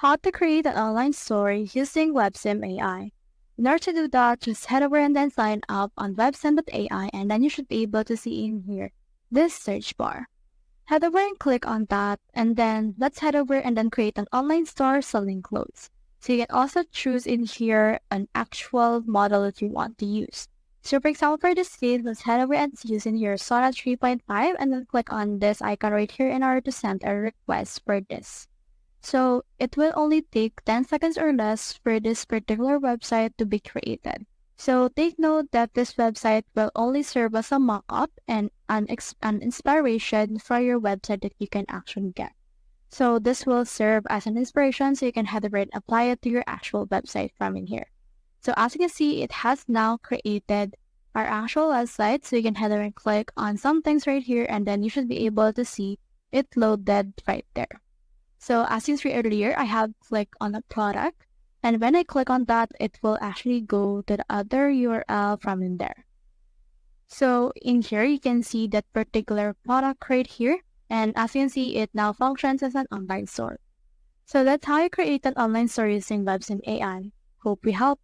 How to create an online store using Websim AI. In order to do that, just head over and then sign up on websim.ai, and then you should be able to see in here this search bar. Head over and click on that, and then let's head over and then create an online store selling clothes. So you can also choose in here an actual model that you want to use. So for example, for this case, let's head over and use in here Sora 3.5 and then click on this icon right here in order to send a request for this. So it will only take 10 seconds or less for this particular website to be created. So take note that this website will only serve as a mock-up and an inspiration for your website that you can actually get. So this will serve as an inspiration so you can head over and apply it to your actual website from in here. So as you can see, it has now created our actual website. So you can head over and click on some things right here, and then you should be able to see it loaded right there. So as you see earlier, I have clicked on a product, and when I click on that, it will actually go to the other URL from in there. So in here, you can see that particular product right here, and as you can see, it now functions as an online store. So that's how you create an online store using Websim AI. Hope we helped.